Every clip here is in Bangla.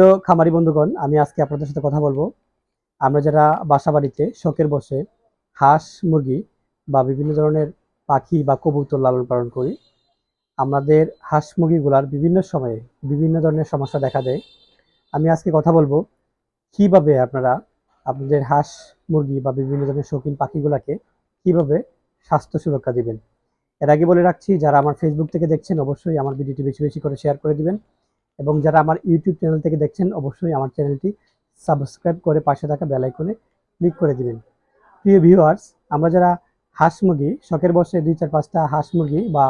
তো খামারি বন্ধুগণ, আমি আজকে আপনাদের সাথে কথা বলবো। আমরা যারা বাসা বাড়িতে শখের বশে হাঁস মুরগি বা বিভিন্ন ধরনের পাখি বা কবুতর লালন পালন করি, আমাদের হাঁস মুরগিগুলার বিভিন্ন সময়ে বিভিন্ন ধরনের সমস্যা দেখা দেয়। আমি আজকে কথা বলবো কিভাবে আপনারা আপনাদের হাঁস মুরগি বা বিভিন্ন ধরনের শৌখিন পাখিগুলাকে কিভাবে স্বাস্থ্য সুরক্ষা দিবেন। এর আগে বলে রাখছি, যারা আমার ফেসবুক থেকে দেখছেন অবশ্যই আমার ভিডিওটি বেশি বেশি করে শেয়ার করে দিবেন, এবং যারা আমার ইউটিউব চ্যানেল থেকে দেখছেন অবশ্যই আমার চ্যানেলটি সাবস্ক্রাইব করে পাশে থাকা বেল আইকনে ক্লিক করে দিবেন। প্রিয় ভিউয়ার্স, আমরা যারা হাঁস মুরগি শখের বসে 2-4-5টা হাঁস মুরগি বা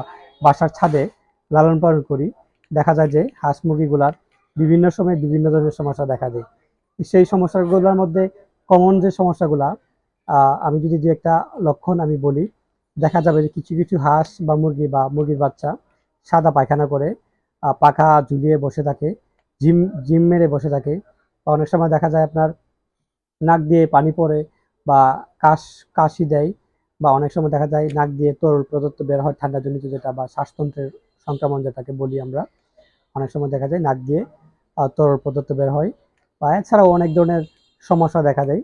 বাসার ছাদে লালন পালন করি, দেখা যায় যে হাঁস মুরগিগুলার বিভিন্ন সময় বিভিন্ন ধরনের সমস্যা দেখা দেয়। সেই সমস্যাগুলোর মধ্যে কমন যে সমস্যাগুলা, আমি যদি দু একটা লক্ষণ আমি বলি, দেখা যাবে যে কিছু কিছু হাঁস বা মুরগির বাচ্চা সাদা পায়খানা করে, পাখা ঝুলিয়ে বসে থাকে, জিম জিম মেরে বসে থাকে, বা অনেক সময় দেখা যায় আপনার নাক দিয়ে পানি পড়ে, বা কাশি দেয়, বা অনেক সময় দেখা যায় নাক দিয়ে তরল পদার্থ বের হয় ঠান্ডাজনিত, যেটা বা শ্বাসতন্ত্রের সংক্রমণ যেটাকে বলি আমরা। অনেক সময় দেখা যায় নাক দিয়ে তরল পদার্থ বের হয়, বা এছাড়াও অনেক ধরনের সমস্যা দেখা দেয়।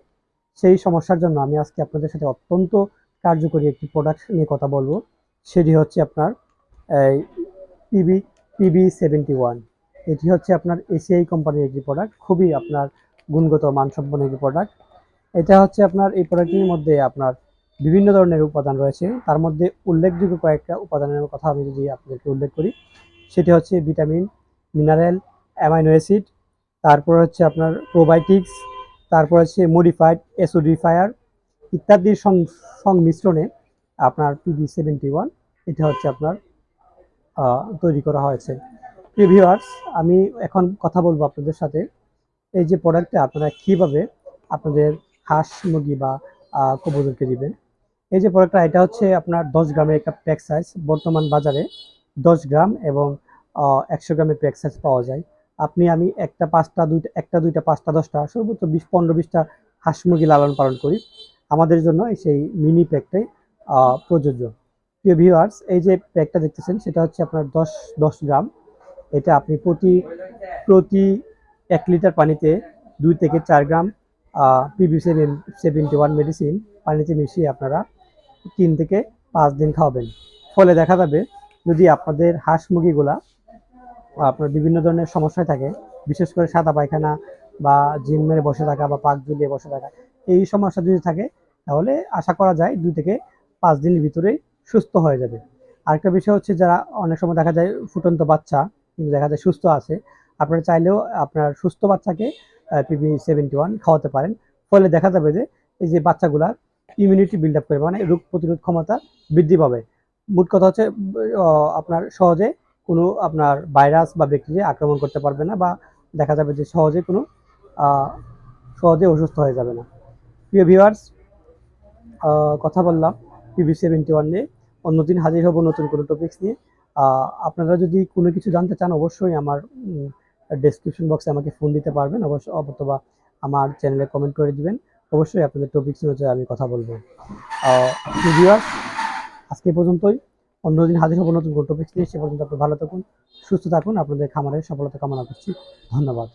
সেই সমস্যার জন্য আমি আজকে আপনাদের সাথে অত্যন্ত কার্যকরী একটি প্রোডাক্ট নিয়ে কথা বলবো। সেটি হচ্ছে আপনার এই পিবি PB71। এটি হচ্ছে আপনার এসিআই কোম্পানির একটি প্রোডাক্ট, খুবই আপনার গুণগত মানসম্পন্ন একটি প্রোডাক্ট। এটা হচ্ছে আপনার এই প্রোডাক্টটির মধ্যে আপনার বিভিন্ন ধরনের উপাদান রয়েছে। তার মধ্যে উল্লেখযোগ্য কয়েকটা উপাদানের কথা আমি যদি আপনাদেরকে উল্লেখ করি, সেটি হচ্ছে ভিটামিন, মিনারেল, অ্যামাইনো অ্যাসিড, তারপর হচ্ছে আপনার প্রোবায়োটিক্স, তারপর হচ্ছে মডিফাইড এসোডিফায়ার ইত্যাদির সংমিশ্রণে আপনার PB71 এটা হচ্ছে আপনার তৈরি করা হয়েছে। প্রিয় ভিউয়ার্স, আমি এখন কথা বলবো আপনাদের সাথে এই যে প্রোডাক্টটা আপনারা কিভাবে আপনাদের হাঁস মুরগি বা কবুতরকে দিবেন। এই যে প্রোডাক্টটা, এটা হচ্ছে আপনার 10 গ্রামের একটা প্যাক সাইজ। বর্তমান বাজারে 10 গ্রাম এবং 100 গ্রামের প্যাক সাইজ পাওয়া যায়। আমি একটা দুইটা পাঁচটা 10টা সর্বোচ্চ 20-15-20টা হাঁস মুরগি লালন পালন করি। আমাদের জন্য সেই মিনি প্যাকটাই প্রযোজ্য। প্রিয় ভিউয়ার্স, এই যে প্যাকটা দেখতেছেন সেটা হচ্ছে আপনার 10 গ্রাম। এটা আপনি প্রতি প্রতি 1 লিটার পানিতে 2 থেকে 4 গ্রাম PB71 মেডিসিন পানিতে মিশিয়ে আপনারা 3 থেকে 5 দিন খাওয়াবেন। ফলে দেখা যাবে, যদি আপনাদের হাঁস মুরগিগুলা আপনার বিভিন্ন ধরনের সমস্যায় থাকে, বিশেষ করে সাদা পায়খানা বা জিম মেরে বসে থাকা বা পাক ঝুলিয়ে বসে থাকা, এই সমস্যা যদি থাকে, তাহলে আশা করা যায় 2 থেকে 5 দিনের ভিতরেই সুস্থ হয়ে যাবে। আরেকটা বিষয় হচ্ছে, যারা অনেক সময় দেখা যায় ফুটন্ত বাচ্চা কিন্তু দেখা যায় সুস্থ আছে, আপনারা চাইলেও আপনার সুস্থ বাচ্চাকে PB71 খাওয়াতে পারেন। ফলে দেখা যাবে যে এই যে বাচ্চাগুলার ইমিউনিটি বিল্ড আপ করে, মানে রোগ প্রতিরোধ ক্ষমতা বৃদ্ধি পাবে। মোট কথা হচ্ছে আপনার সহজে কোনো আপনার ভাইরাস বা ব্যাকটেরিয়া আক্রমণ করতে পারবে না, বা দেখা যাবে যে সহজে অসুস্থ হয়ে যাবে না। প্রিয় ভিউয়ার্স, কথা বললাম PB71 নিয়ে। অন্যদিন হাজির হব নতুন কোনো টপিকস নিয়ে। আপনারা যদি কোনো কিছু জানতে চান অবশ্যই আমার ডেসক্রিপশন বক্সে আমাকে ফোন দিতে পারবেন, অথবা আমার চ্যানেলে কমেন্ট করে দিবেন। অবশ্যই আপনাদের টপিকস অনুযায়ী আমি কথা বলবো। ভিউয়ার্স, আজকে পর্যন্তই। অন্যদিন হাজির হব নতুন কোনো টপিকস নিয়ে। সে পর্যন্ত আপনি ভালো থাকুন, সুস্থ থাকুন। আপনাদের খামারের সফলতা কামনা করছি। ধন্যবাদ।